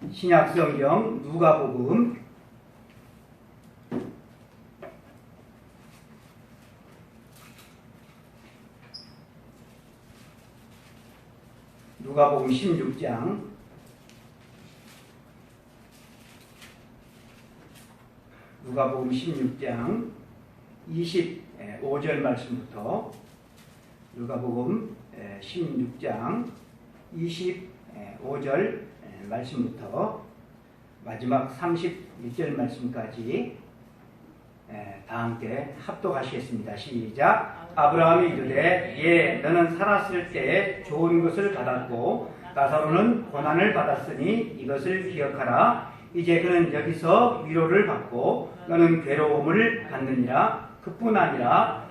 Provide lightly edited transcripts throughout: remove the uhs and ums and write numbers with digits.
신약성경 누가복음 16장 누가복음 16장 25절 말씀부터 누가복음 16장 25절 말씀부터 마지막 31절 말씀까지 다 함께 합독하시겠습니다. 시작. 아브라함이 이르되 예 너는 살았을 때 좋은 것을 받았고 나사로는 고난을 받았으니 이것을 기억하라. 이제 그는 여기서 위로를 받고 너는 괴로움을 받느니라. 그뿐 아니라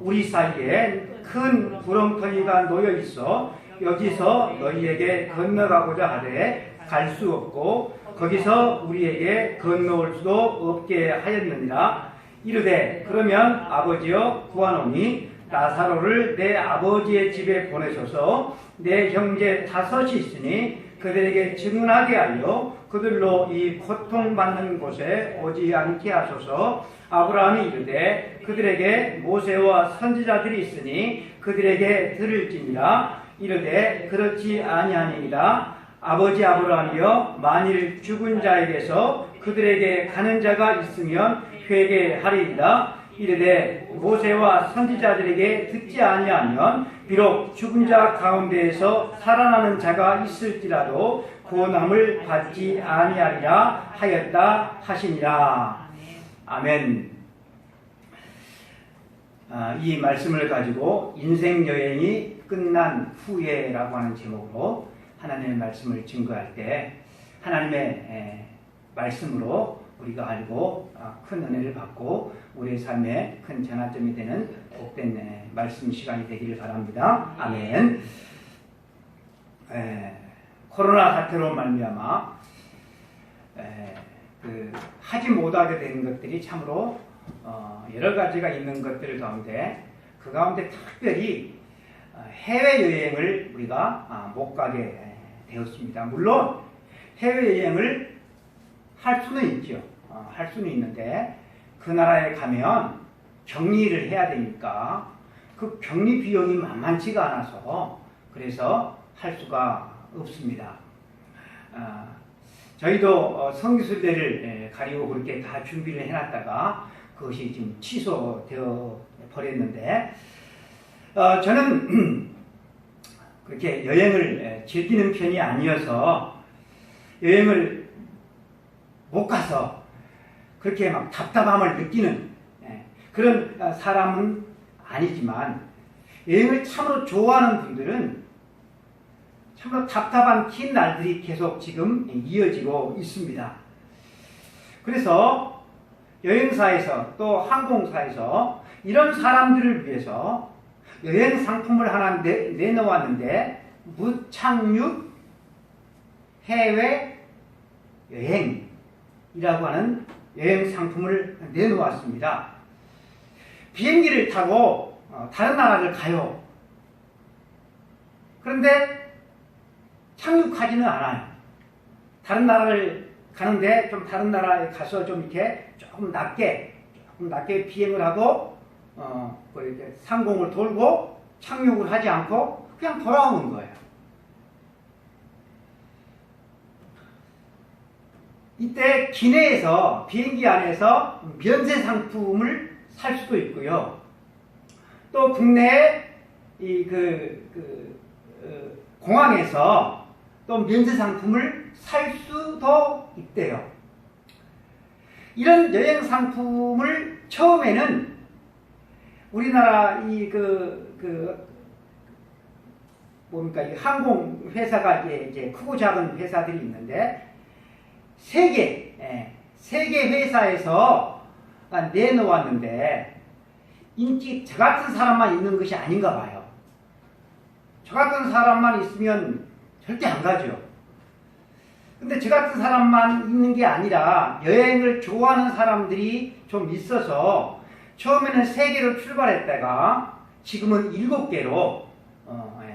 우리 사이에 큰 구렁텅이가 놓여 있어 여기서 너희에게 건너가고자 하되 갈 수 없고 거기서 우리에게 건너올 수도 없게 하였느니라. 이르되 그러면 아버지여 구하노니 나사로를 내 아버지의 집에 보내소서. 내 형제 5이 있으니 그들에게 증언하게 하여 그들로 이 고통받는 곳에 오지 않게 하소서. 아브라함이 이르되 그들에게 모세와 선지자들이 있으니 그들에게 들을지니라. 이르되 그렇지 아니하니이다. 아버지 아브라함이여 만일 죽은 자에게서 그들에게 가는 자가 있으면 회개하리이다. 이르되 모세와 선지자들에게 듣지 아니하면 비록 죽은 자 가운데에서 살아나는 자가 있을지라도 고난을 받지 아니하리라 하였다 하시니라. 아멘. 이 말씀을 가지고 인생 여행이 끝난 후에라고 하는 제목으로 하나님의 말씀을 증거할 때 하나님의 말씀으로 우리가 알고 큰 은혜를 받고 우리의 삶에 큰 전환점이 되는 복된 말씀 시간이 되기를 바랍니다. 아멘. 코로나 사태로 말미암아 하지 못하게 된 것들이 참으로 여러 가지가 있는 것들 가운데 그 가운데 특별히 해외여행을 우리가 못 가게 되었습니다. 물론 해외여행을 할 수는 있죠. 할 수는 있는데 그 나라에 가면 격리를 해야 되니까 그 격리 비용이 만만치가 않아서 그래서 할 수가 없습니다. 저희도 성교수대를 가리고 그렇게 다 준비를 해놨다가 그것이 지금 취소되어 버렸는데 저는 그렇게 여행을 즐기는 편이 아니어서 여행을 못 가서 그렇게 막 답답함을 느끼는 그런 사람은 아니지만 여행을 참으로 좋아하는 분들은 참으로 답답한 긴 날들이 계속 지금 이어지고 있습니다. 그래서 여행사에서 또 항공사에서 이런 사람들을 위해서 여행 상품을 하나 내놓았는데 무착륙 해외 여행이라고 하는 여행 상품을 내놓았습니다. 비행기를 타고 다른 나라를 가요. 그런데 착륙하지는 않아요. 다른 나라를 가는데 좀 다른 나라에 가서 좀 이렇게 조금 낮게 비행을 하고 이렇게 상공을 돌고 착륙을 하지 않고 그냥 돌아오는 거예요. 이때 기내에서 비행기 안에서 면세 상품을 살 수도 있고요. 또 국내에 공항에서 또 면세 상품을 살 수도 있대요. 이런 여행 상품을 처음에는 우리나라 이 항공 회사가 이제 크고 작은 회사들이 있는데 세 개 회사에서 내놓았는데 인기 저 같은 사람만 있는 것이 아닌가 봐요. 저 같은 사람만 있으면 절대 안 가죠. 근데 저 같은 사람만 있는 게 아니라 여행을 좋아하는 사람들이 좀 있어서 처음에는 3개로 출발했다가 지금은 7개로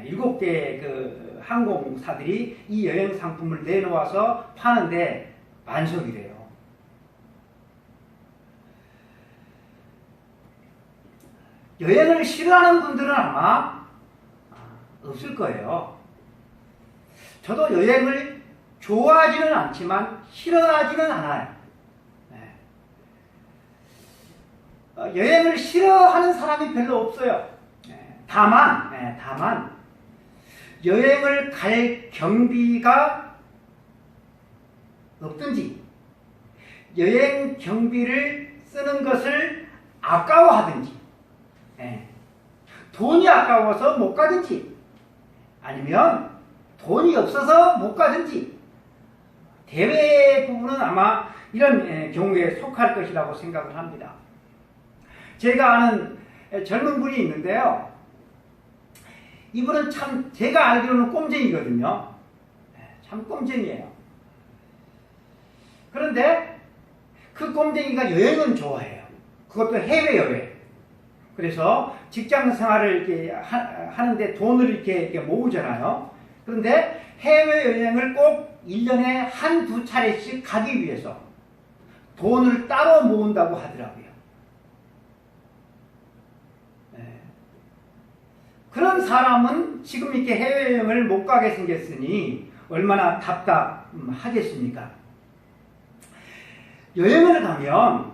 7개 항공사들이 이 여행 상품을 내놓아서 파는데 만석이래요. 여행을 싫어하는 분들은 아마 없을 거예요. 저도 여행을 좋아하지는 않지만 싫어하지는 않아요. 여행을 싫어하는 사람이 별로 없어요. 다만 여행을 갈 경비가 없든지 여행 경비를 쓰는 것을 아까워하든지 돈이 아까워서 못 가든지 아니면 돈이 없어서 못 가든지 대부분은 아마 이런 경우에 속할 것이라고 생각을 합니다. 제가 아는 젊은 분이 있는데요. 이분은 참 제가 알기로는 꼼쟁이거든요. 참 꼼쟁이에요. 그런데 그 꼼쟁이가 여행은 좋아해요. 그것도 해외여행. 그래서 직장 생활을 이렇게 하는데 돈을 이렇게 모으잖아요. 그런데 해외여행을 꼭 1년에 한두 차례씩 가기 위해서 돈을 따로 모은다고 하더라고요. 그런 사람은 지금 이렇게 해외여행을 못 가게 생겼으니 얼마나 답답하겠습니까? 여행을 가면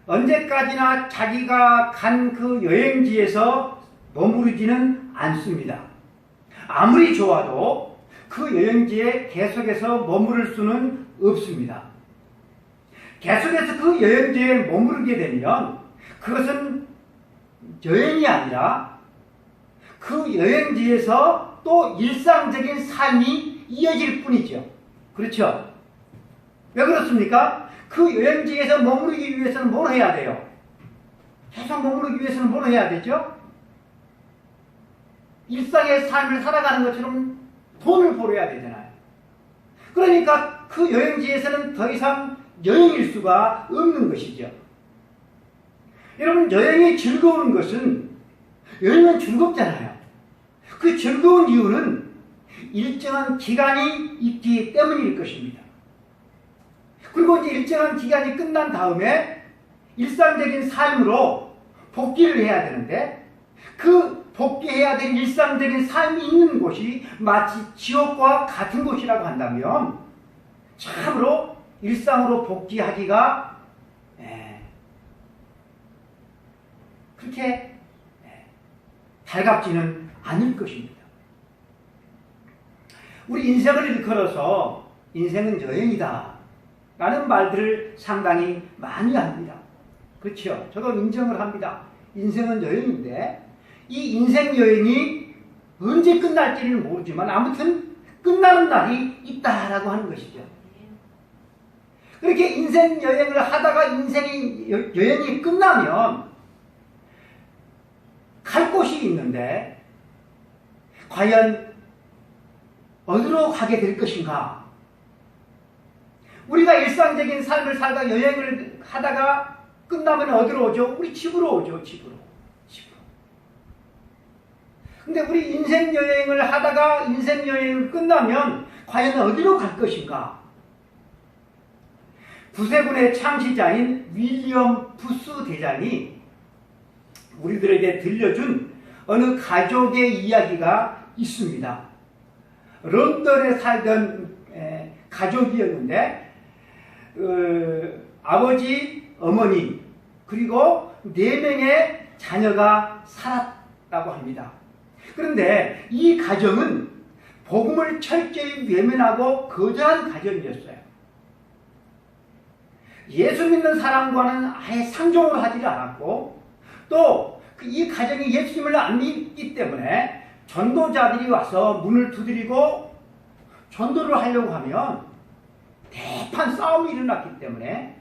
언제까지나 자기가 간 그 여행지에서 머무르지는 않습니다. 아무리 좋아도 그 여행지에 계속해서 머무를 수는 없습니다. 계속해서 그 여행지에 머무르게 되면 그것은 여행이 아니라 그 여행지에서 또 일상적인 삶이 이어질 뿐이죠. 그렇죠? 왜 그렇습니까? 그 여행지에서 머무르기 위해서는 뭘 해야 돼요? 계속 머무르기 위해서는 뭘 해야 되죠? 일상의 삶을 살아가는 것처럼 돈을 벌어야 되잖아요. 그러니까 그 여행지에서는 더 이상 여행일 수가 없는 것이죠. 여러분, 여행이 즐거운 것은 여행은 즐겁잖아요. 그 즐거운 이유는 일정한 기간이 있기 때문일 것입니다. 그리고 이제 일정한 기간이 끝난 다음에 일상적인 삶으로 복귀를 해야 되는데 그 복귀해야 될 일상적인 삶이 있는 곳이 마치 지옥과 같은 곳이라고 한다면 참으로 일상으로 복귀하기가 그렇게 달갑지는 않을 것입니다. 우리 인생을 일컬어서 인생은 여행이다 라는 말들을 상당히 많이 합니다. 그렇죠? 저도 인정을 합니다. 인생은 여행인데 이 인생 여행이 언제 끝날지는 모르지만 아무튼 끝나는 날이 있다라고 하는 것이죠. 그렇게 인생 여행을 하다가 인생의 여행이 끝나면 갈 곳이 있는데 과연 어디로 가게 될 것인가? 우리가 일상적인 삶을 살다 여행을 하다가 끝나면 어디로 오죠? 우리 집으로 오죠. 집으로. 근데 우리 인생 여행을 하다가 인생 여행을 끝나면 과연 어디로 갈 것인가? 구세군의 창시자인 윌리엄 부스 대장이 우리들에게 들려준 어느 가족의 이야기가 있습니다. 런던에 살던 가족이었는데 아버지, 어머니 그리고 4명의 자녀가 살았다고 합니다. 그런데 이 가정은 복음을 철저히 외면하고 거절한 가정이었어요. 예수 믿는 사람과는 아예 상종을 하지 않았고 또 이 가정이 예수님을 안 믿기 때문에 전도자들이 와서 문을 두드리고 전도를 하려고 하면 대판 싸움이 일어났기 때문에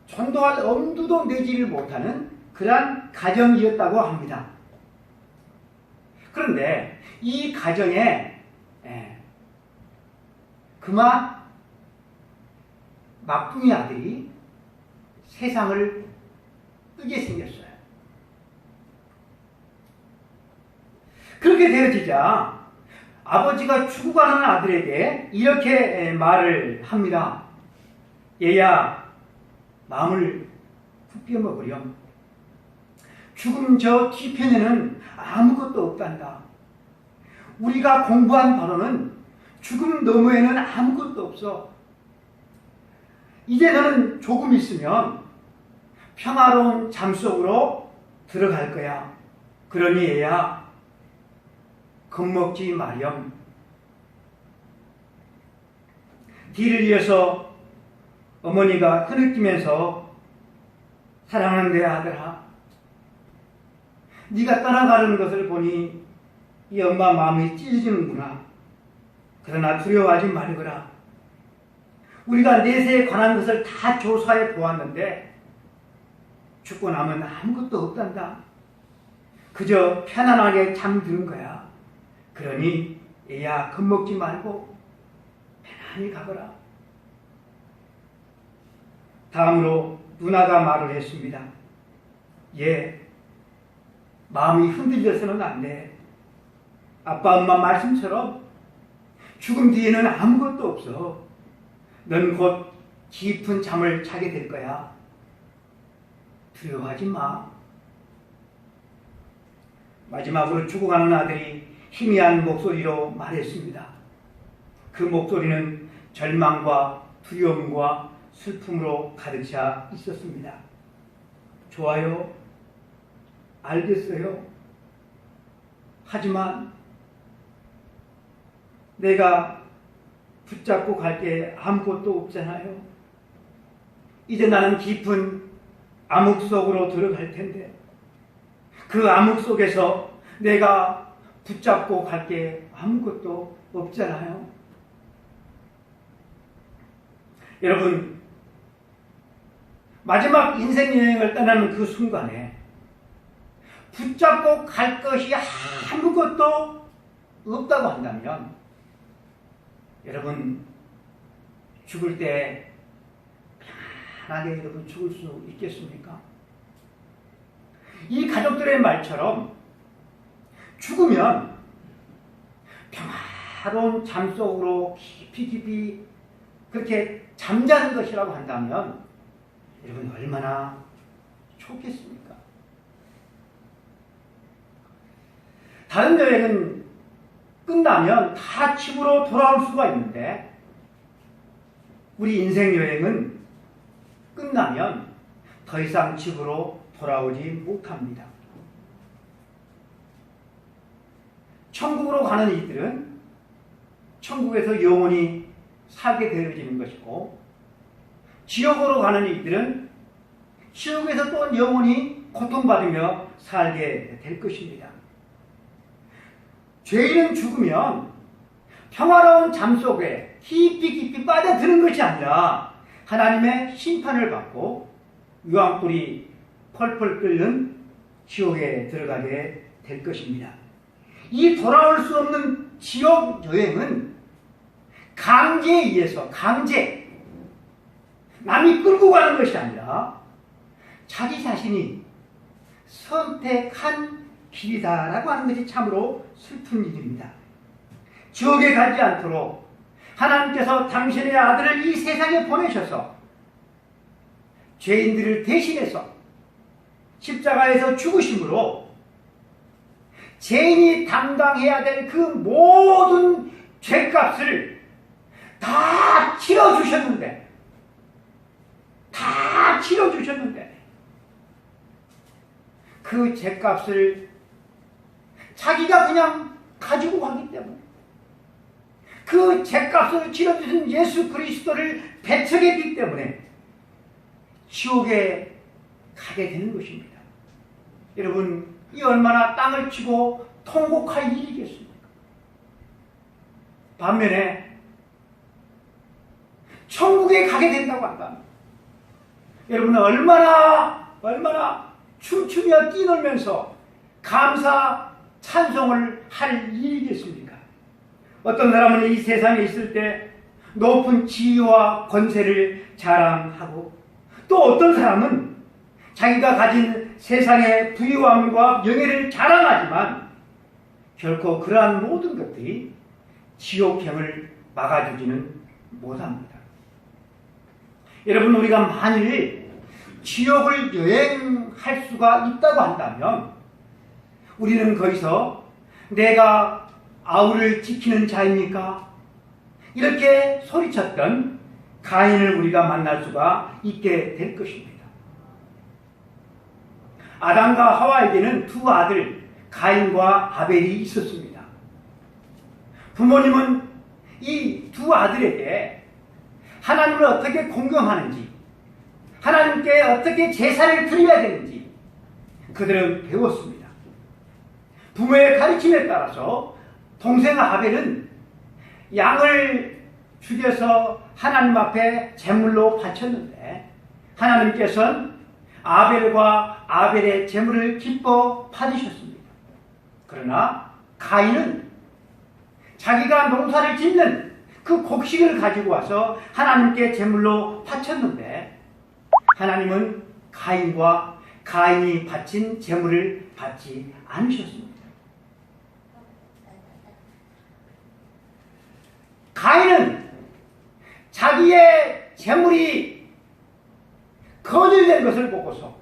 전도할 엄두도 내지를 못하는 그러한 가정이었다고 합니다. 그런데 이 가정에 그마 막둥이 아들이 세상을 뜨게 생겼어요. 그렇게 되어지자 아버지가 죽어가는 아들에게 이렇게 말을 합니다. 얘야, 마음을 굳게 먹으렴. 죽음 저 뒤편에는 아무것도 없단다. 우리가 공부한 바로는 죽음 너머에는 아무것도 없어. 이제 너는 조금 있으면 평화로운 잠 속으로 들어갈 거야. 그러니 얘야, 겁먹지 마렴. 뒤를 이어서 어머니가 흐느끼면서 사랑하는 내 아들아, 네가 떠나가는 것을 보니 이 엄마 마음이 찢어지는구나. 그러나 두려워하지 말거라. 우리가 내세에 관한 것을 다 조사해 보았는데 죽고 나면 아무것도 없단다. 그저 편안하게 잠드는 거야. 그러니 얘야, 겁먹지 말고 편안히 가거라. 다음으로 누나가 말을 했습니다. 얘, 마음이 흔들려서는 안 돼. 아빠 엄마 말씀처럼 죽음 뒤에는 아무것도 없어. 넌 곧 깊은 잠을 자게 될 거야. 두려워하지 마. 마지막으로 죽어가는 아들이 희미한 목소리로 말했습니다. 그 목소리는 절망과 두려움과 슬픔으로 가득 차 있었습니다. 좋아요. 알겠어요. 하지만 내가 붙잡고 갈 게 아무것도 없잖아요. 이제 나는 깊은 암흑 속으로 들어갈 텐데 그 암흑 속에서 내가 붙잡고 갈 게 아무것도 없잖아요. 여러분, 마지막 인생 여행을 떠나는 그 순간에 붙잡고 갈 것이 아무것도 없다고 한다면 여러분, 죽을 때 편안하게 여러분 죽을 수 있겠습니까? 이 가족들의 말처럼 죽으면 평화로운 잠 속으로 깊이 그렇게 잠자는 것이라고 한다면 여러분 얼마나 좋겠습니까? 다른 여행은 끝나면 다 집으로 돌아올 수가 있는데 우리 인생 여행은 끝나면 더 이상 집으로 돌아오지 못합니다. 천국으로 가는 이들은 천국에서 영원히 살게 되어지는 것이고 지옥으로 가는 이들은 지옥에서 또 영원히 고통받으며 살게 될 것입니다. 죄인은 죽으면 평화로운 잠 속에 깊이 빠져드는 것이 아니라 하나님의 심판을 받고 유황불이 펄펄 끓는 지옥에 들어가게 될 것입니다. 이 돌아올 수 없는 지옥 여행은 강제에 의해서 남이 끌고 가는 것이 아니라 자기 자신이 선택한 길이다라고 하는 것이 참으로 슬픈 일입니다. 지옥에 가지 않도록 하나님께서 당신의 아들을 이 세상에 보내셔서 죄인들을 대신해서 십자가에서 죽으심으로 죄인이 담당해야 될 그 모든 죄값을 다 치러주셨는데 그 죄값을 자기가 그냥 가지고 가기 때문에 그 죄값을 치러주신 예수 그리스도를 배척했기 때문에 지옥에 가게 되는 것입니다. 여러분, 이 얼마나 땅을 치고 통곡할 일이겠습니까? 반면에 천국에 가게 된다고 한다면 여러분은 얼마나 춤추며 뛰놀면서 감사 찬송을 할 일이겠습니까? 어떤 사람은 이 세상에 있을 때 높은 지위와 권세를 자랑하고 또 어떤 사람은 자기가 가진 세상의 부유함과 명예를 자랑하지만 결코 그러한 모든 것들이 지옥행을 막아주지는 못합니다. 여러분, 우리가 만일 지옥을 여행할 수가 있다고 한다면 우리는 거기서 내가 아우를 지키는 자입니까? 이렇게 소리쳤던 가인을 우리가 만날 수가 있게 될 것입니다. 아담과 하와에게는 두 아들 가인과 아벨이 있었습니다. 부모님은 이 두 아들에게 하나님을 어떻게 공경하는지, 하나님께 어떻게 제사를 드려야 되는지 그들은 배웠습니다. 부모의 가르침에 따라서 동생 아벨은 양을 죽여서 하나님 앞에 제물로 바쳤는데 하나님께서는 아벨과 아벨의 제물을 기뻐 받으셨습니다. 그러나 가인은 자기가 농사를 짓는 그 곡식을 가지고 와서 하나님께 제물로 바쳤는데 하나님은 가인과 가인이 바친 제물을 받지 않으셨습니다. 가인은 자기의 제물이 거절된 것을 보고서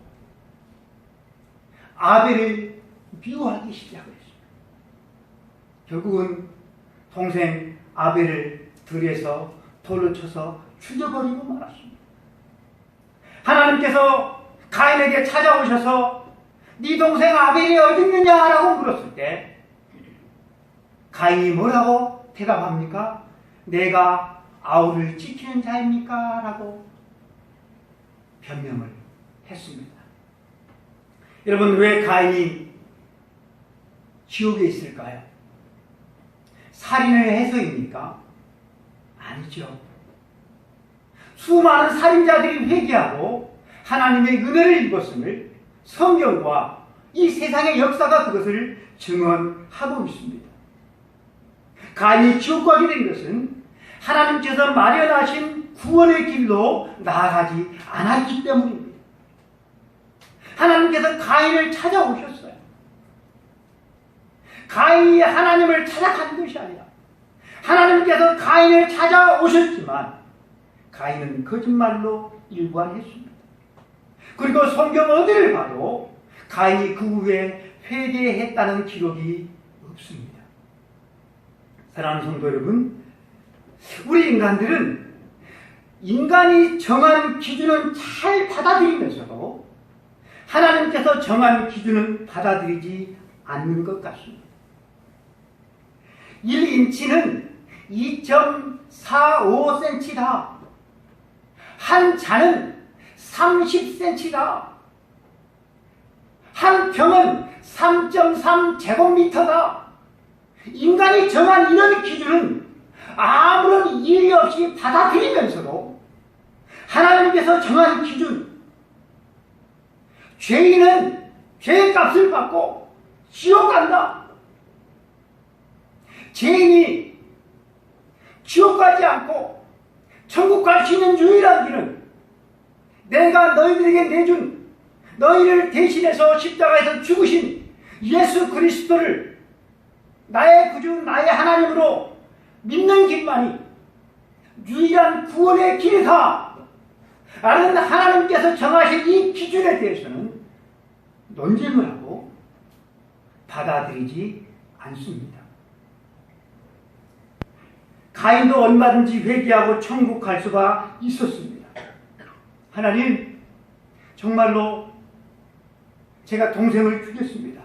아벨을 미워하기 시작했습니다. 결국은 동생 아벨을 들여서 돌로 쳐서 죽여버리고 말았습니다. 하나님께서 가인에게 찾아오셔서 네 동생 아벨이 어디 있느냐라고 물었을 때 가인이 뭐라고 대답합니까? 내가 아우를 지키는 자입니까? 라고 변명을 했습니다. 여러분, 왜 가인이 지옥에 있을까요? 살인을 해서입니까? 아니죠. 수많은 살인자들이 회개하고 하나님의 은혜를 입었음을 성경과 이 세상의 역사가 그것을 증언하고 있습니다. 가인이 지옥 가게 된 것은 하나님께서 마련하신 구원의 길로 나아가지 않았기 때문입니다. 하나님께서 가인을 찾아오셨어요. 가인이 하나님을 찾아간 것이 아니라 하나님께서 가인을 찾아오셨지만 가인은 거짓말로 일관했습니다. 그리고 성경 어디를 봐도 가인이 그 후에 회개했다는 기록이 없습니다. 사랑하는 성도 여러분, 우리 인간들은 인간이 정한 기준은 잘 받아들이면서도 하나님께서 정한 기준은 받아들이지 않는 것 같습니다. 1인치는 2.45cm다. 한 잔은 30cm다. 한 평은 3.3제곱미터다. 인간이 정한 이런 기준은 아무런 이의 없이 받아들이면서도 하나님께서 정한 기준, 죄인은 죄의 값을 받고 지옥 간다. 죄인이 지옥 가지 않고 천국 갈 수 있는 유일한 길은 내가 너희들에게 내준, 너희를 대신해서 십자가에서 죽으신 예수 그리스도를 나의 구주, 나의 하나님으로 믿는 길만이 유일한 구원의 길이다 라는 하나님께서 정하신 이 기준에 대해서는 논쟁을 하고 받아들이지 않습니다. 가인도 얼마든지 회개하고 천국 갈 수가 있었습니다. 하나님, 정말로 제가 동생을 죽였습니다.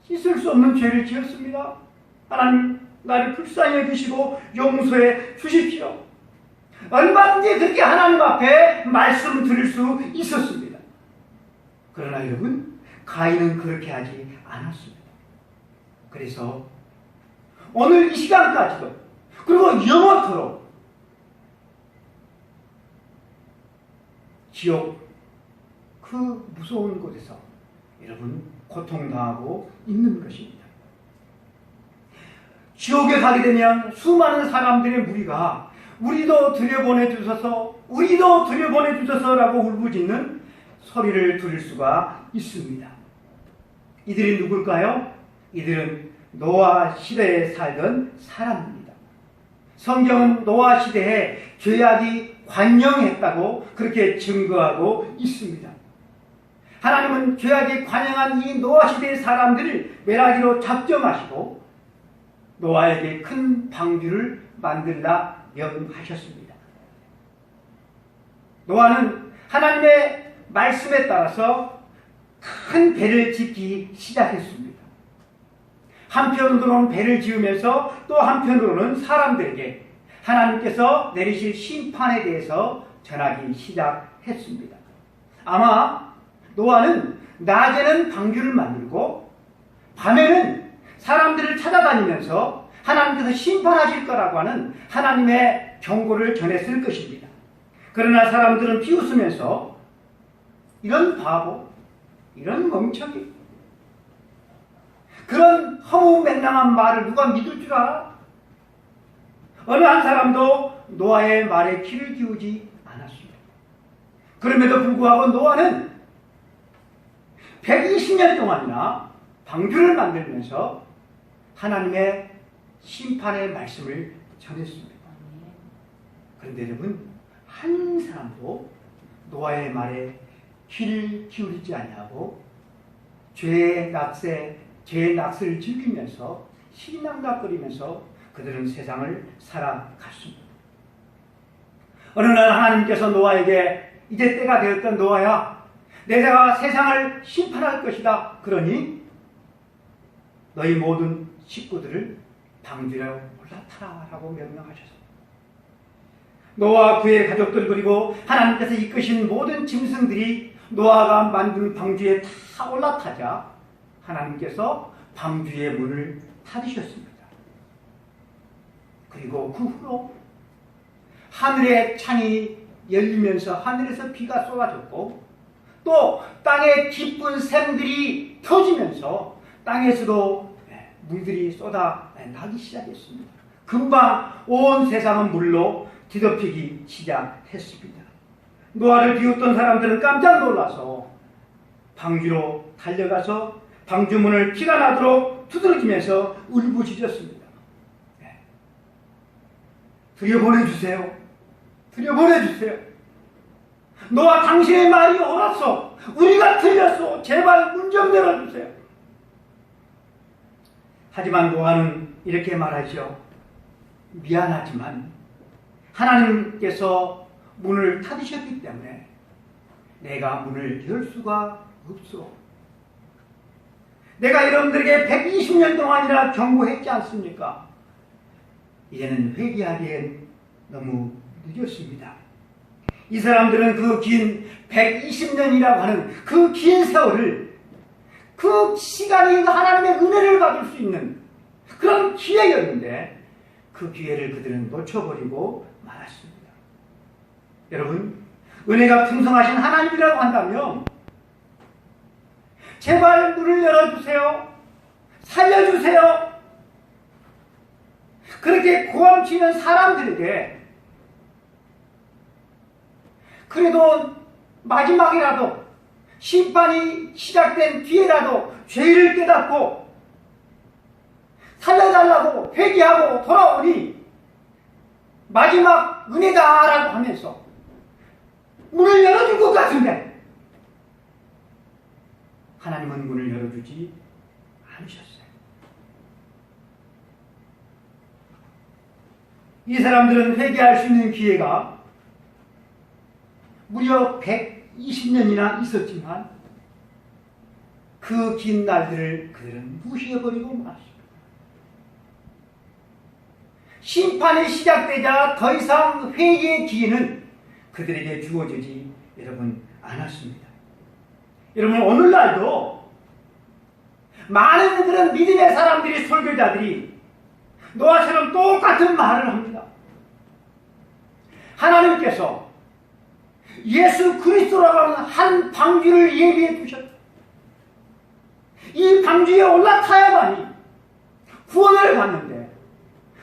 씻을 수 없는 죄를 지었습니다. 하나님, 나를 불쌍히 여기시고 용서해 주십시오. 얼마든지 그렇게 하나님 앞에 말씀 드릴 수 있었습니다. 그러나 여러분, 가인은 그렇게 하지 않았습니다. 그래서 오늘 이 시간까지도, 그리고 영원토록 지옥 그 무서운 곳에서 여러분 고통당하고 있는 것입니다. 지옥에 가게 되면 수많은 사람들의 무리가 우리도 들여보내주소서, 우리도 들여보내주소서라고 울부짖는 소리를 들을 수가 있습니다. 이들이 누굴까요? 이들은 노아 시대에 살던 사람입니다. 성경은 노아 시대에 죄악이 관영했다고 그렇게 증거하고 있습니다. 하나님은 죄악이 관영한 이 노아 시대의 사람들을 멸하기로 작정하시고 노아에게 큰 방주를 만들라 명하셨습니다. 노아는 하나님의 말씀에 따라서 큰 배를 짓기 시작했습니다. 한편으로는 배를 지으면서 또 한편으로는 사람들에게 하나님께서 내리실 심판에 대해서 전하기 시작했습니다. 아마 노아는 낮에는 방주를 만들고 밤에는 사람들을 찾아다니면서 하나님께서 심판하실 거라고 하는 하나님의 경고를 전했을 것입니다. 그러나 사람들은 비웃으면서 이런 바보, 이런 멍청이, 그런 허무맹랑한 말을 누가 믿을 줄 알아? 어느 한 사람도 노아의 말에 귀를 기우지 않았습니다. 그럼에도 불구하고 노아는 120년 동안이나 방주를 만들면서 하나님의 심판의 말씀을 전했습니다. 그런데 여러분, 한 사람도 노아의 말에 귀를 기울이지 아니하고 죄의 낚시를 즐기면서 시기낭락거리면서 그들은 세상을 살아갔습니다. 어느 날 하나님께서 노아에게 이제 때가 되었던 노아야, 내가 세상을 심판할 것이다. 그러니 너희 모든 식구들을 방주에 올라타라 라고 명령하셨습니다. 노아와 그의 가족들 그리고 하나님께서 이끄신 모든 짐승들이 노아가 만든 방주에 다 올라타자 하나님께서 방주의 문을 닫으셨습니다. 그리고 그 후로 하늘의 창이 열리면서 하늘에서 비가 쏟아졌고 또 땅에 깊은 샘들이 터지면서 땅에서도 물들이 쏟아나기 시작했습니다. 금방 온 세상은 물로 뒤덮이기 시작했습니다. 노아를 비웃던 사람들은 깜짝 놀라서 방주로 달려가서 방주문을 피가 나도록 두드러지면서 울부짖었습니다. 들여보내주세요. 들여보내주세요. 노아, 당신의 말이 옳았어. 우리가 틀렸어. 제발 문 좀 열어주세요. 하지만 노아는 이렇게 말하죠. 미안하지만 하나님께서 문을 닫으셨기 때문에 내가 문을 열 수가 없어. 내가 여러분들에게 120년 동안이나 경고했지 않습니까? 이제는 회개하기엔 너무 늦었습니다. 이 사람들은 그 긴 120년이라고 하는 그 긴 세월을, 그 시간이 하나님의 은혜를 받을 수 있는 그런 기회였는데 그 기회를 그들은 놓쳐버리고 말았습니다. 여러분, 은혜가 풍성하신 하나님이라고 한다면 제발 문을 열어주세요. 살려주세요. 그렇게 고함치는 사람들에게 그래도 마지막이라도 심판이 시작된 뒤에라도 죄를 깨닫고 살려달라고 회개하고 돌아오니 마지막 은혜다라고 하면서 문을 열어줄 것 같은데 하나님은 문을 열어주지 않으셨어요. 이 사람들은 회개할 수 있는 기회가 무려 120년이나 있었지만 그 긴 날들을 그들은 무시해버리고 말았습니다. 심판이 시작되자 더 이상 회개의 기회는 그들에게 주어지지 여러분 않았습니다. 여러분, 오늘날도 많은 그런 믿음의 사람들이, 설교자들이 노아처럼 똑같은 말을 합니다. 하나님께서 예수 그리스도라고 하는 한 방주를 예비해 두셨다. 이 방주에 올라타야만이 구원을 받는데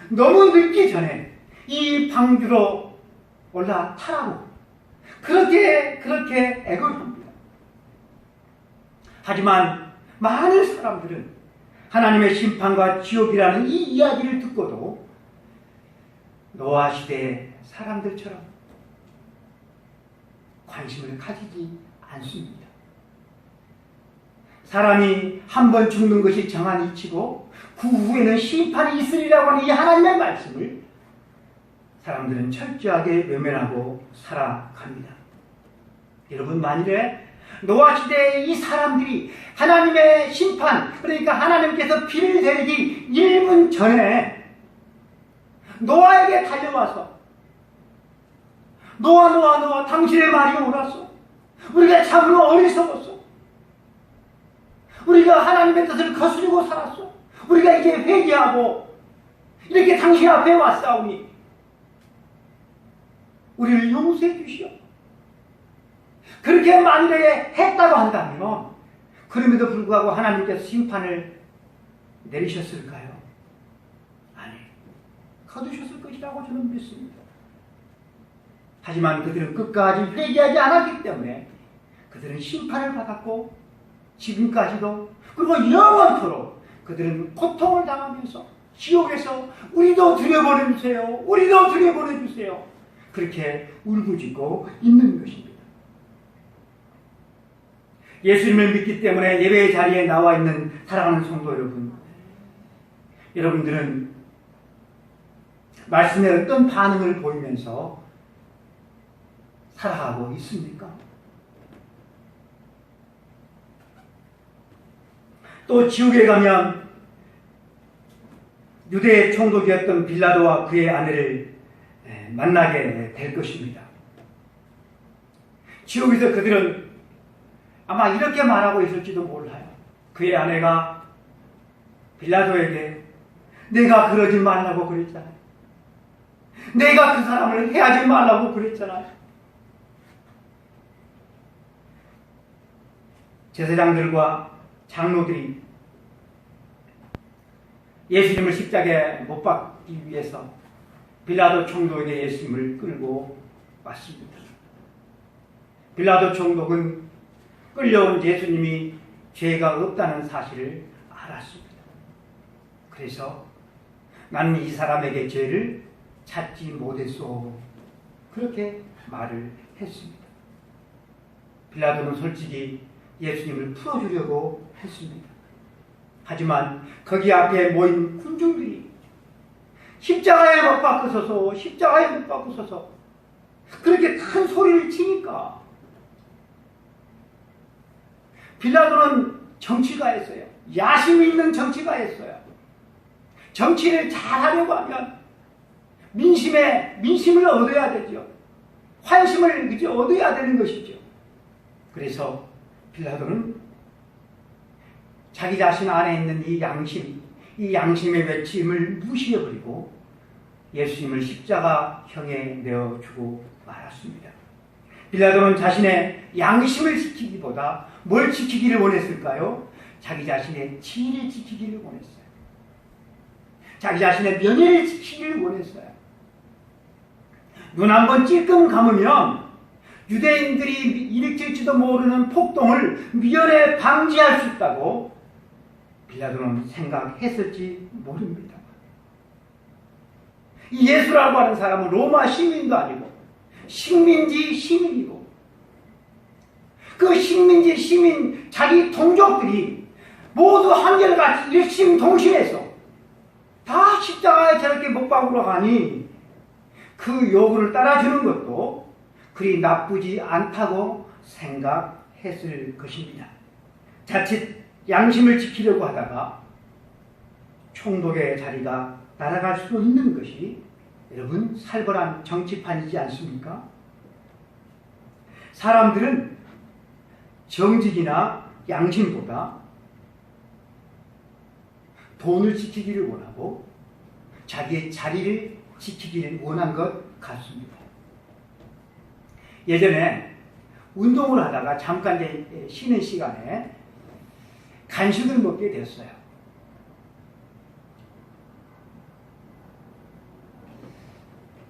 너무 늦기 전에 이 방주로 올라타라고 그렇게 애걸합니다. 하지만 많은 사람들은 하나님의 심판과 지옥이라는 이 이야기를 듣고도 노아 시대의 사람들처럼 관심을 가지지 않습니다. 사람이 한 번 죽는 것이 정한 이치고 그 후에는 심판이 있으리라고 하는 이 하나님의 말씀을 사람들은 철저하게 외면하고 살아갑니다. 여러분, 만일에 노아 시대의 이 사람들이 하나님의 심판, 그러니까 하나님께서 비를 내리기 1분 전에 노아에게 달려와서 노아 당신의 말이 옳았소. 우리가 참으로 어리석었소. 우리가 하나님의 뜻을 거스르고 살았소. 우리가 이제 회개하고 이렇게 당신 앞에 왔사오니 우리를 용서해 주시오. 그렇게 만일에 했다고 한다면 그럼에도 불구하고 하나님께서 심판을 내리셨을까요? 아니, 거두셨을 것이라고 저는 믿습니다. 하지만 그들은 끝까지 회개하지 않았기 때문에 그들은 심판을 받았고 지금까지도 그리고 영원토록 그들은 고통을 당하면서 지옥에서 우리도 들여보내주세요. 우리도 들여보내주세요. 그렇게 울부짖고 있는 것입니다. 예수님을 믿기 때문에 예배의 자리에 나와 있는 사랑하는 성도 여러분, 여러분들은 말씀에 어떤 반응을 보이면서 살아가고 있습니까? 또 지옥에 가면 유대의 총독이었던 빌라도와 그의 아내를 만나게 될 것입니다. 지옥에서 그들은 아마 이렇게 말하고 있을지도 몰라요. 그의 아내가 빌라도에게 내가 그러지 말라고 그랬잖아요. 내가 그 사람을 해하지 말라고 그랬잖아요. 제사장들과 장로들이 예수님을 십자가에 못 박기 위해서 빌라도 총독에게 예수님을 끌고 왔습니다. 빌라도 총독은 끌려온 예수님이 죄가 없다는 사실을 알았습니다. 그래서 나는 이 사람에게 죄를 찾지 못했소. 그렇게 말을 했습니다. 빌라도는 솔직히 예수님을 풀어주려고 했습니다. 하지만 거기 앞에 모인 군중들이 십자가에 못 박으소서, 십자가에 못 박으소서 그렇게 큰 소리를 치니까 빌라도는 정치가였어요. 야심 있는 정치가였어요. 정치를 잘하려고 하면 민심을 얻어야 되죠. 환심을 얻어야 되는 것이죠. 그래서 빌라도는 자기 자신 안에 있는 이 양심의 외침을 무시해버리고 예수님을 십자가형에 내어주고 말았습니다. 빌라도는 자신의 양심을 지키기보다 뭘 지키기를 원했을까요? 자기 자신의 지위를 지키기를 원했어요. 자기 자신의 명예를 지키기를 원했어요. 눈 한번 찔끔 감으면 유대인들이 일으킬지도 모르는 폭동을 미연에 방지할 수 있다고 빌라도는 생각했을지 모릅니다. 이 예수라고 하는 사람은 로마 시민도 아니고 식민지 시민이고 그 식민지 시민 자기 동족들이 모두 한결같이 일심동심해서 다 십자가에 저렇게 못 박으러 가니 그 요구를 따라주는 것도 그리 나쁘지 않다고 생각했을 것입니다. 자칫 양심을 지키려고 하다가 총독의 자리가 날아갈 수도 있는 것이 여러분 살벌한 정치판이지 않습니까? 사람들은 정직이나 양심보다 돈을 지키기를 원하고 자기의 자리를 지키기를 원한 것 같습니다. 예전에 운동을 하다가 잠깐 쉬는 시간에 간식을 먹게 됐어요.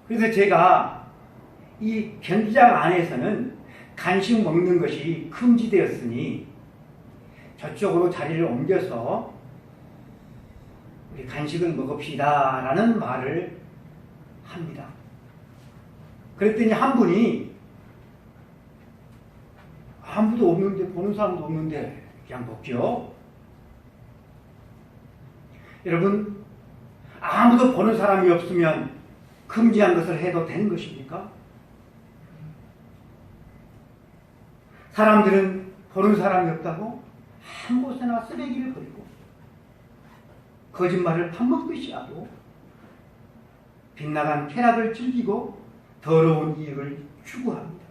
그래서 제가 이 경기장 안에서는 간식 먹는 것이 금지되었으니 저쪽으로 자리를 옮겨서 우리 간식을 먹읍시다 라는 말을 합니다. 그랬더니 한 분이 아무도 없는데, 보는 사람도 없는데 그냥 먹죠. 여러분, 아무도 보는 사람이 없으면 금지한 것을 해도 되는 것입니까? 사람들은 보는 사람이 없다고 한 곳에나 쓰레기를 버리고 거짓말을 밥 먹듯이 하고 빗나간 쾌락을 즐기고 더러운 이익을 추구합니다.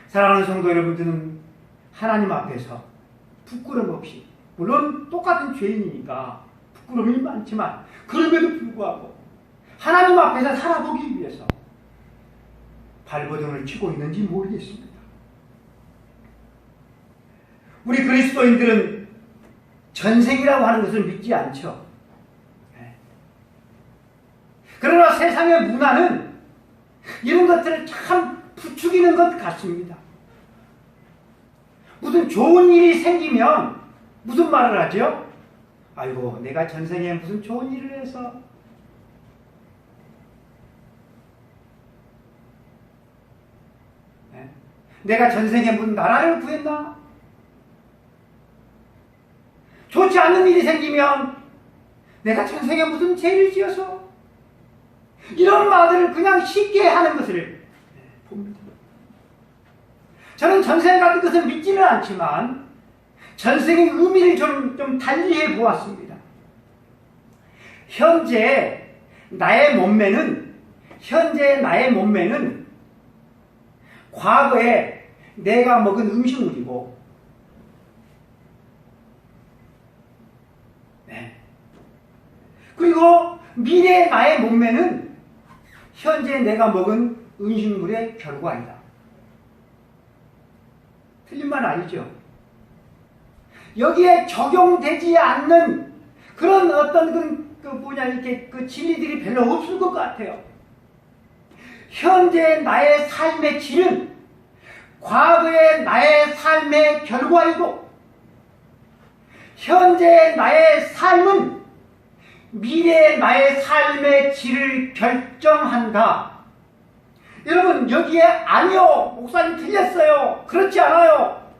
사랑하는 성도 여러분들은 하나님 앞에서 부끄럼 없이, 물론 똑같은 죄인이니까 부끄러움이 많지만 그럼에도 불구하고 하나님 앞에서 살아보기 위해서 발버둥을 치고 있는지 모르겠습니다. 우리 그리스도인들은 전생이라고 하는 것을 믿지 않죠. 그러나 세상의 문화는 이런 것들을 참 부추기는 것 같습니다. 무슨 좋은 일이 생기면 무슨 말을 하죠? 아이고, 내가 전생에 무슨 좋은 일을 해서 내가 전생에 무슨 나라를 구했나? 좋지 않은 일이 생기면 내가 전생에 무슨 죄를 지어서, 이런 말들을 그냥 쉽게 하는 것을 봅니다. 저는 전생 같은 것을 믿지는 않지만 전생의 의미를 좀 달리해 보았습니다. 현재 나의 몸매는 과거에 내가 먹은 음식물이고, 그리고 미래의 나의 몸매는 현재 내가 먹은 음식물의 결과이다. 틀린 말 아니죠? 여기에 적용되지 않는 그런 어떤 이렇게 진리들이 별로 없을 것 같아요. 현재 나의 삶의 질은 과거의 나의 삶의 결과이고, 현재 나의 삶은 미래의 나의 삶의 질을 결정한다. 여러분, 여기에 아니요, 목사님 틀렸어요, 그렇지 않아요,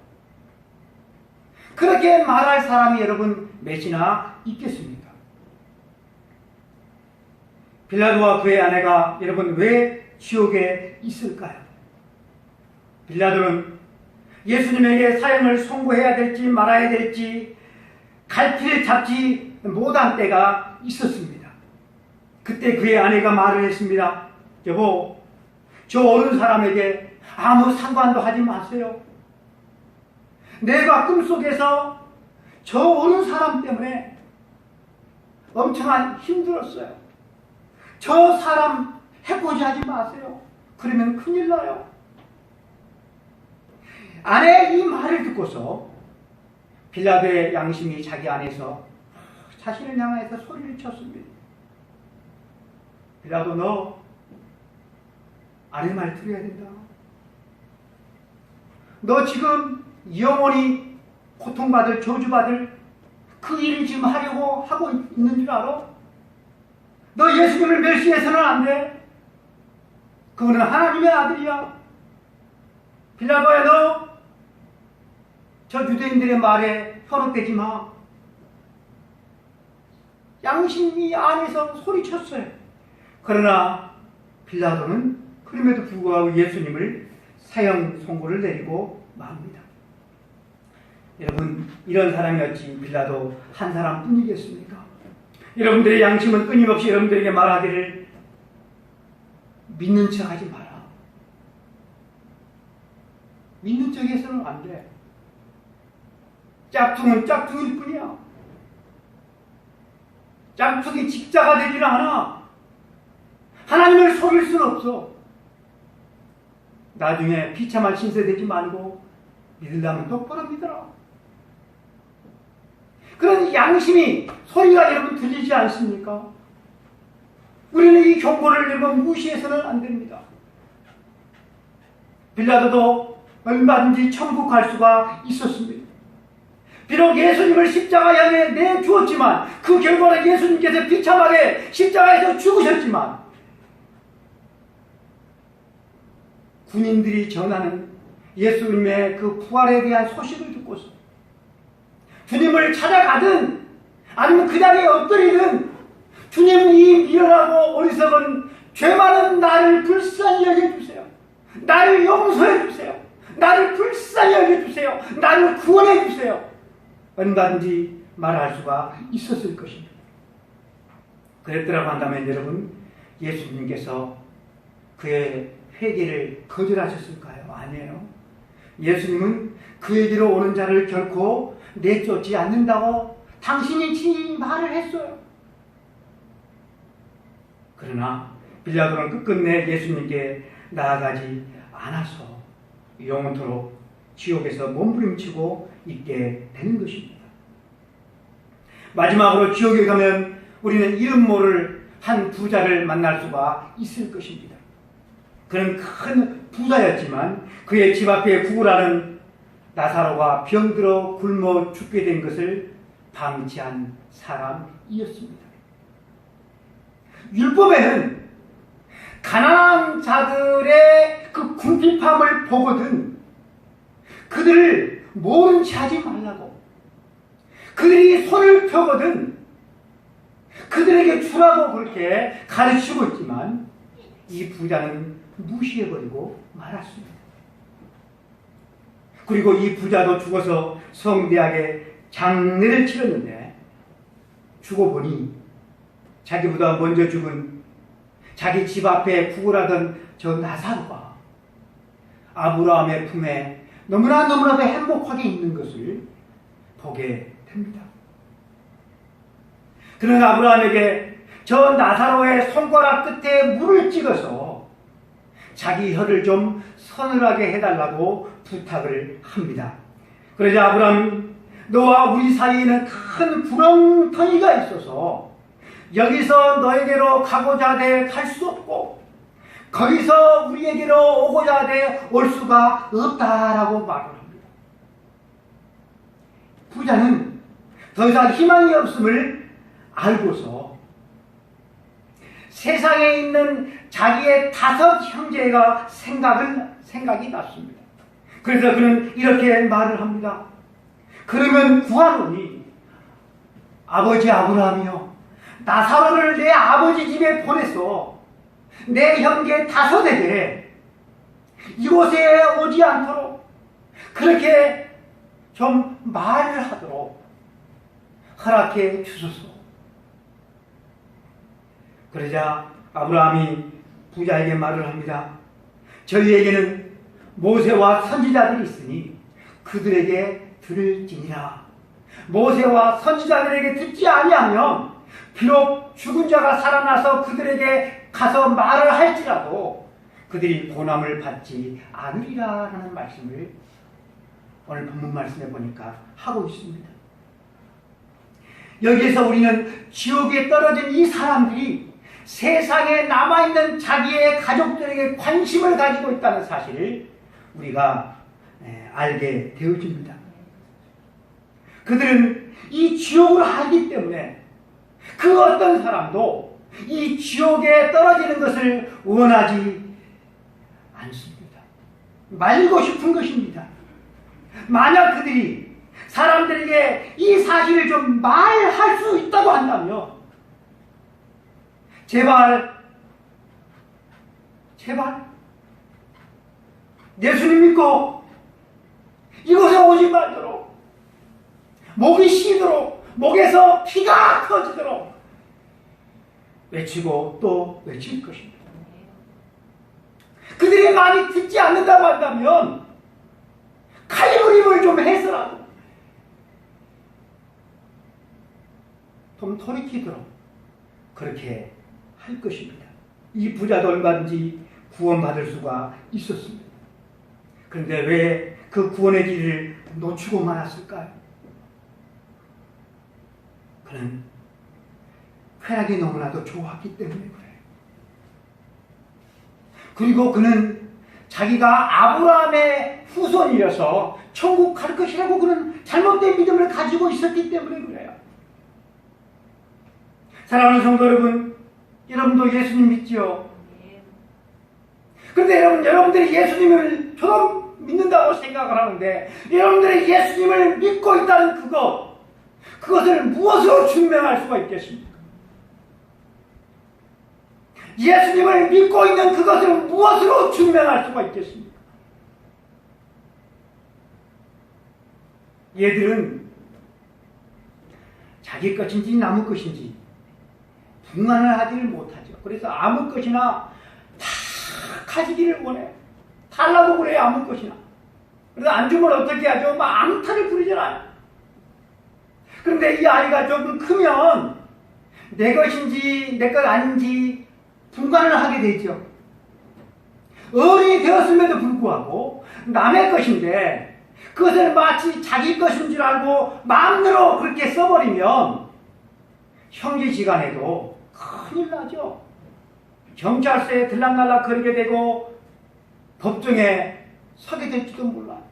그렇게 말할 사람이 여러분 몇이나 있겠습니까? 빌라도와 그의 아내가 여러분 왜 지옥에 있을까요? 빌라도는 예수님에게 사형을 선고해야 될지 말아야 될지 갈피를 잡지 못한 때가 있었습니다. 그때 그의 아내가 말을 했습니다. 여보, 저 어른 사람에게 아무 상관도 하지 마세요. 내가 꿈속에서 저 어른 사람 때문에 엄청난 힘들었어요. 저 사람 해코지 하지 마세요. 그러면 큰일 나요. 아내의 이 말을 듣고서 빌라도의 양심이 자기 안에서 자신을 향해서 소리를 쳤습니다. 빌라도, 너 아내 말 들어야 된다. 너 지금 영원히 고통받을, 저주받을 그 일을 지금 하려고 하고 있는 줄 알아? 너 예수님을 멸시해서는 안 돼. 그거는 하나님의 아들이야. 빌라도야, 너 저 유대인들의 말에 현혹되지 마. 양심이 안에서 소리쳤어요. 그러나 빌라도는 그럼에도 불구하고 예수님을 사형 선고를 내리고 맙니다. 여러분, 이런 사람이었지 빌라도 한 사람뿐이겠습니까? 여러분들의 양심은 끊임없이 여러분들에게 말하기를 믿는 척 하지 마라. 믿는 척 해서는 안 돼. 짝퉁은 짝퉁일 뿐이야. 짝퉁이 직자가 되질 않아. 하나님을 속일 수는 없어. 나중에 비참한 신세 되지 말고 믿으려면 똑바로 믿어라. 그런 양심이, 소리가 여러분 들리지 않습니까? 우리는 이 경고를 여러분 무시해서는 안 됩니다. 빌라도도 얼마든지 천국 갈 수가 있었습니다. 비록 예수님을 십자가에 내주었지만 그 결과는 예수님께서 비참하게 십자가에서 죽으셨지만 군인들이 전하는 예수님의 그 부활에 대한 소식을 듣고서 주님을 찾아가든 아니면 그 자리에 엎드리든 주님 이 미련하고 어리석은 죄 많은 나를 불쌍히 여겨주세요. 나를 용서해 주세요. 나를 불쌍히 여겨주세요. 나를 구원해 주세요. 얼마든지 말할 수가 있었을 것입니다. 그랬더라고 한다면 여러분, 예수님께서 그의 회개를 거절하셨을까요? 아니에요. 예수님은 그에게로 오는 자를 결코 내쫓지 않는다고 당신이 친히 말을 했어요. 그러나 빌라도는 끝끝내 예수님께 나아가지 않아서 영원토록 지옥에서 몸부림치고 있게 되는 것입니다. 마지막으로 지옥에 가면 우리는 이름 모를 한 부자를 만날 수가 있을 것입니다. 그는 큰 부자였지만 그의 집 앞에 구걸하는 나사로가 병들어 굶어 죽게 된 것을 방치한 사람이었습니다. 율법에는 가난한 자들의 그 궁핍함을 보거든 그들을 모른 체 하지 말라고, 그들이 손을 펴거든 그들에게 주라고 그렇게 가르치고 있지만 이 부자는 무시해버리고 말았습니다. 그리고 이 부자도 죽어서 성대하게 장례를 치렀는데 죽어보니 자기보다 먼저 죽은 자기 집 앞에 구걸하던 저 나사로가 아브라함의 품에 너무나도 행복하게 있는 것을 보게 됩니다. 그는 아브라함에게 저 나사로의 손가락 끝에 물을 찍어서 자기 혀를 좀 서늘하게 해달라고 부탁을 합니다. 그러자 아브라함, 너와 우리 사이에는 큰 구렁텅이가 있어서 여기서 너에게로 가고자 하되 갈 수 없고 거기서 우리에게로 오고자 하되 올 수가 없다라고 말을 합니다. 부자는 더 이상 희망이 없음을 알고서 세상에 있는 자기의 5 형제가 생각이 났습니다. 그래서 그는 이렇게 말을 합니다. 그러면 구하노니 아버지 아브라함이여, 나사로를 내 아버지 집에 보내서 내 형제 5에게 이곳에 오지 않도록 그렇게 좀 말을 하도록 허락해 주소서. 그러자 아브라함이 부자에게 말을 합니다. 저희에게는 모세와 선지자들이 있으니 그들에게 들을지니라. 모세와 선지자들에게 듣지 아니하면 비록 죽은 자가 살아나서 그들에게 가서 말을 할지라도 그들이 고난을 받지 않으리라 하는 말씀을 오늘 본문 말씀에 보니까 하고 있습니다. 여기에서 우리는 지옥에 떨어진 이 사람들이 세상에 남아있는 자기의 가족들에게 관심을 가지고 있다는 사실을 우리가 알게 되어집니다. 그들은 이 지옥을 알기 때문에 그 어떤 사람도 이 지옥에 떨어지는 것을 원하지 않습니다. 말리고 싶은 것입니다. 만약 그들이 사람들에게 이 사실을 좀 말할 수 있다고 한다면 제발 예수님 믿고 이곳에 오지 말도록, 목이 쉬도록, 목에서 피가 터지도록 외치고 또 외칠 것입니다. 그들이 많이 듣지 않는다고 한다면 칼부림을 좀 해서라도 좀 돌이키도록 그렇게 할 것입니다. 이 부자도 얼마든지 구원받을 수가 있었습니다. 그런데 왜 그 구원의 길을 놓치고 말았을까요? 그는 쾌락이 너무나도 좋았기 때문에 그래요. 그리고 그는 자기가 아브라함의 후손이어서 천국 갈 것이라고 그런 잘못된 믿음을 가지고 있었기 때문에 그래요. 사랑하는 성도 여러분, 여러분도 예수님 믿지요? 그런데 여러분들이 예수님을 저도 믿는다고 생각을 하는데 여러분들이 예수님을 믿고 있다는 그것을 무엇으로 증명할 수가 있겠습니까? 예수님을 믿고 있는 그것을 무엇으로 증명할 수가 있겠습니까? 얘들은 자기 것인지 남의 것인지 분간을 하지를 못하죠. 그래서 아무 것이나 다 가지기를 원해요. 달라고 그래요, 아무 것이나. 그래서 안 주면 어떻게 하죠? 막 암탈을 부리잖아요. 그런데 이 아이가 조금 크면 내 것인지 내 것 아닌지 분간을 하게 되죠. 어른이 되었음에도 불구하고 남의 것인데 그것을 마치 자기 것인 줄 알고 마음대로 그렇게 써버리면 형제지간에도 큰일 나죠. 경찰서에 들락날락 거리게 되고 법정에 서게 될지도 몰라요.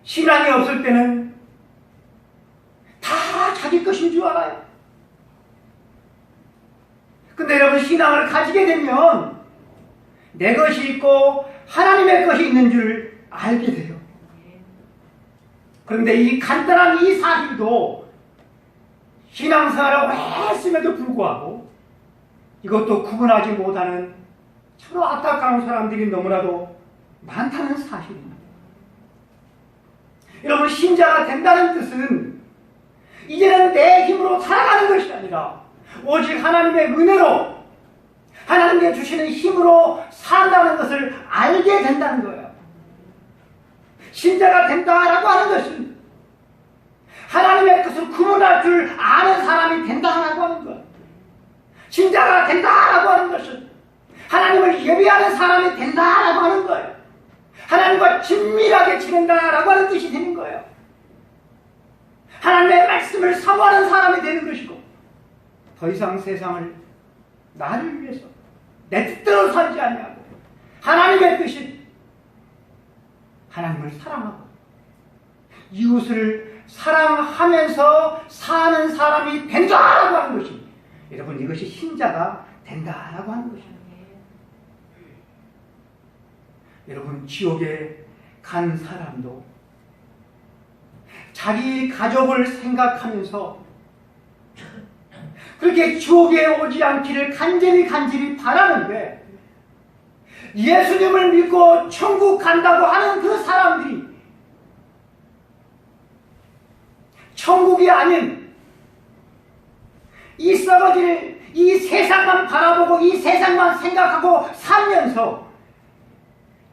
신앙이 없을 때는 다 자기 것인 줄 알아요. 근데 여러분, 신앙을 가지게 되면 내 것이 있고 하나님의 것이 있는 줄 알게 돼요. 그런데 이 간단한 이 사실도 신앙생활을 오래 했음에도 불구하고 이것도 구분하지 못하는 참으로 안타까운 사람들이 너무나도 많다는 사실입니다. 여러분, 신자가 된다는 뜻은 이제는 내 힘으로 살아가는 것이 아니라 오직 하나님의 은혜로 하나님께 주시는 힘으로 산다는 것을 알게 된다는 거예요. 신자가 된다라고 하는 것은 하나님의 뜻을 구분할 줄 아는 사람이 된다라고 하는 것. 신자가 된다라고 하는 것은 하나님을 예배하는 사람이 된다라고 하는 거예요. 하나님과 친밀하게 지낸다라고 하는 뜻이 되는 거예요. 하나님의 말씀을 사모하는 사람이 되는 것이고 더 이상 세상을 나를 위해서 내 뜻대로 살지 아니하고 하나님의 뜻인 하나님을 사랑하고 이웃을 사랑하면서 사는 사람이 된다라고 하는 것입니다. 여러분, 이것이 신자가 된다라고 하는 것입니다. 여러분, 지옥에 간 사람도 자기 가족을 생각하면서 그렇게 지옥에 오지 않기를 간절히 바라는데 예수님을 믿고 천국 간다고 하는 그 사람들이 천국이 아닌 이 썩어질 이 세상만 바라보고 이 세상만 생각하고 살면서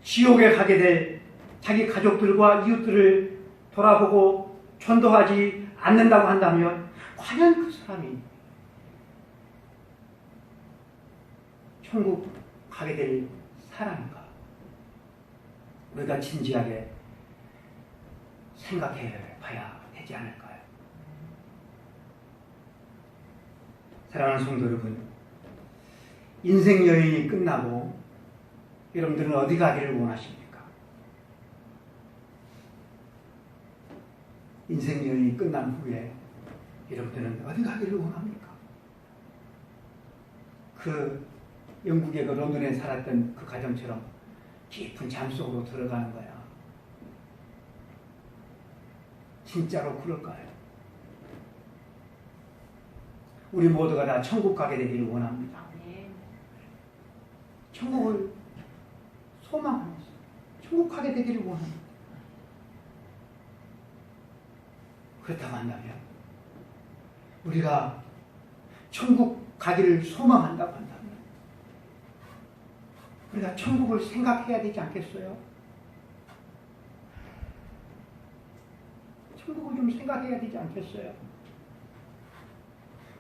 지옥에 가게 될 자기 가족들과 이웃들을 돌아보고 전도하지 않는다고 한다면 과연 그 사람이 천국 가게 될 사람인가? 우리가 진지하게 생각해 봐야 되지 않을까요? 사랑하는 성도 여러분, 인생 여행이 끝나고 여러분들은 어디 가기를 원하십니까? 인생 여행이 끝난 후에 여러분들은 어디 가기를 원합니까? 그 영국의 그 런던에 살았던 그 가정처럼 깊은 잠 속으로 들어가는 거야. 진짜로 그럴까요? 우리 모두가 다 천국 가게 되기를 원합니다. 천국을 소망하면서 천국 가게 되기를 원합니다. 그렇다고 한다면 우리가 천국 가기를 소망한다고 한다면 우리가 천국을 생각해야 되지 않겠어요? 천국을 좀 생각해야 되지 않겠어요?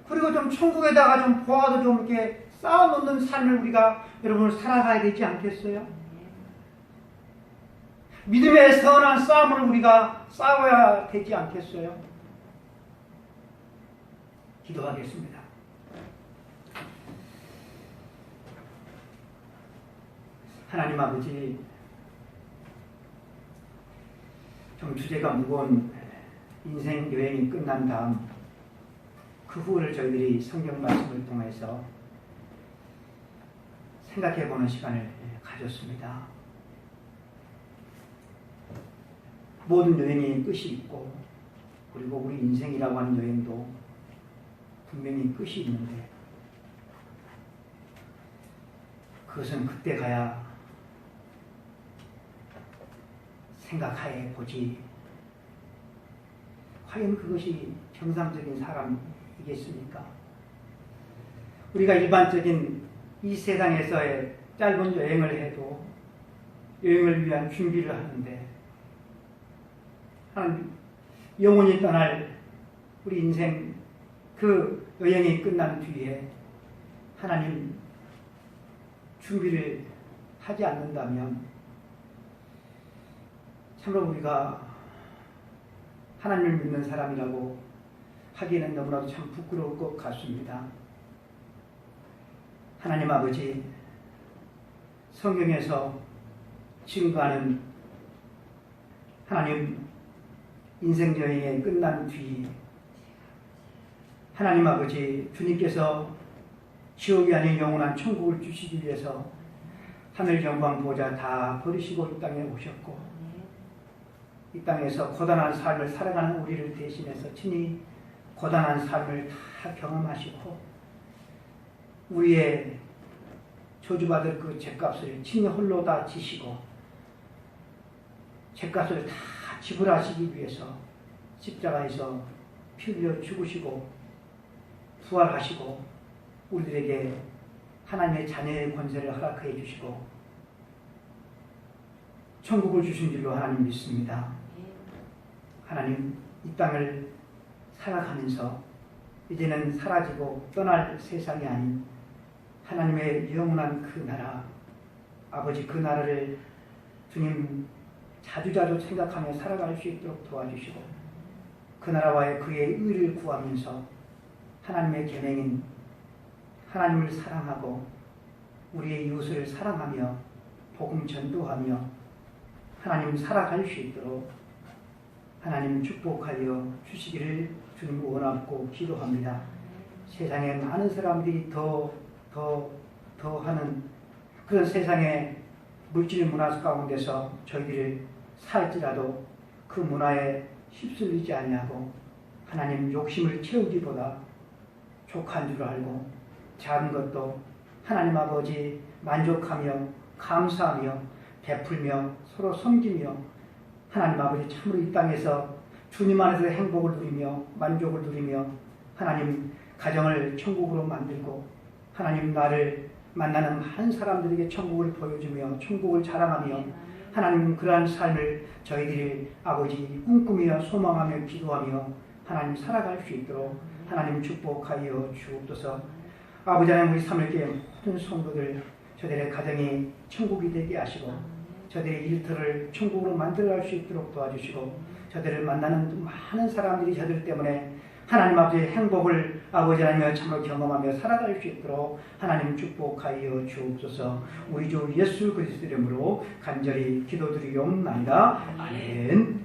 그리고 좀 천국에다가 좀 보아도 좀 이렇게 쌓아놓는 삶을 우리가 여러분 살아가야 되지 않겠어요? 믿음의 선한 싸움을 우리가 싸워야 되지 않겠어요? 기도하겠습니다. 하나님 아버지, 좀 주제가 무거운 인생 여행이 끝난 다음 그 후를 저희들이 성경 말씀을 통해서 생각해보는 시간을 가졌습니다. 모든 여행이 끝이 있고, 그리고 우리 인생이라고 하는 여행도 분명히 끝이 있는데, 그것은 그때 가야 생각하에 보지, 과연 그것이 정상적인 사람이겠습니까? 우리가 일반적인 이 세상에서의 짧은 여행을 해도 여행을 위한 준비를 하는데, 영원히 떠날 우리 인생 그 여행이 끝난 뒤에 하나님 준비를 하지 않는다면 참으로 우리가 하나님을 믿는 사람이라고 하기에는 너무나도 참 부끄러울 것 같습니다. 하나님 아버지, 성경에서 증거하는 하나님 인생 여행이 끝난 뒤 하나님 아버지, 주님께서 지옥이 아닌 영원한 천국을 주시기 위해서 하늘 영광 보좌 다 버리시고 이 땅에 오셨고, 이 땅에서 고단한 삶을 살아가는 우리를 대신해서 친히 고단한 삶을 다 경험하시고 우리의 저주받을 그 죄값을 친히 홀로 다 지시고 죄값을 다 지불하시기 위해서 십자가에서 피 흘려 죽으시고 부활하시고 우리들에게 하나님의 자녀의 권세를 허락해 주시고 천국을 주신 줄로 하나님 믿습니다. 하나님, 이 땅을 살아가면서 이제는 사라지고 떠날 세상이 아닌 하나님의 영원한 그 나라, 아버지 그 나라를 주님 자주자주 생각하며 살아갈 수 있도록 도와주시고 그 나라와의 그의 의를 구하면서 하나님의 계명인 하나님을 사랑하고 우리의 이웃을 사랑하며 복음 전도하며 하나님 살아갈 수 있도록 하나님 축복하여 주시기를 주님 원하고 기도합니다. 세상에 많은 사람들이 더 하는 그런 세상의 물질 문화 가운데서 저희들을 살지라도 그 문화에 휩쓸리지 아니하고 하나님 욕심을 채우기보다 족한 줄 알고 작은 것도 하나님 아버지 만족하며 감사하며 베풀며 서로 섬기며 하나님 아버지 참으로 이 땅에서 주님 안에서 행복을 누리며 만족을 누리며 하나님 가정을 천국으로 만들고 하나님 나를 만나는 많은 사람들에게 천국을 보여주며 천국을 자랑하며 하나님 그러한 삶을 저희들이 아버지 꿈꾸며 소망하며 기도하며 하나님 살아갈 수 있도록 하나님 축복하여 주옵소서. 아버지 하나님, 우리 삼일교회 모든 성도들 저들의 가정이 천국이 되게 하시고 저들의 일터를 천국으로 만들어갈 수 있도록 도와주시고 저들을 만나는 많은 사람들이 저들 때문에 하나님 아버지의 행복을 아버지 하나님을 참으로 경험하며 살아갈 수 있도록 하나님 축복하여 주옵소서. 우리 주 예수 그리스도 이름으로 간절히 기도드리옵나이다. 아멘.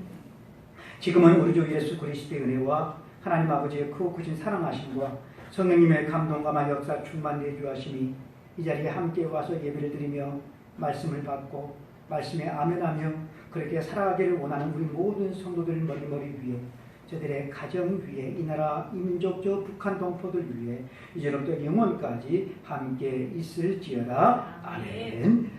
지금은 우리 주 예수 그리스도의 은혜와 하나님 아버지의 크고 사랑하심과 성령님의 감동감화 역사 충만 내주하심이 이 자리에 함께 와서 예배를 드리며 말씀을 받고 말씀에 아멘하며 그렇게 살아가기를 원하는 우리 모든 성도들 머리 위에 저들의 가정 위에 이 나라 이 민족 저 북한 동포들 위에 이제로부터 영원까지 함께 있을지어다. 아멘.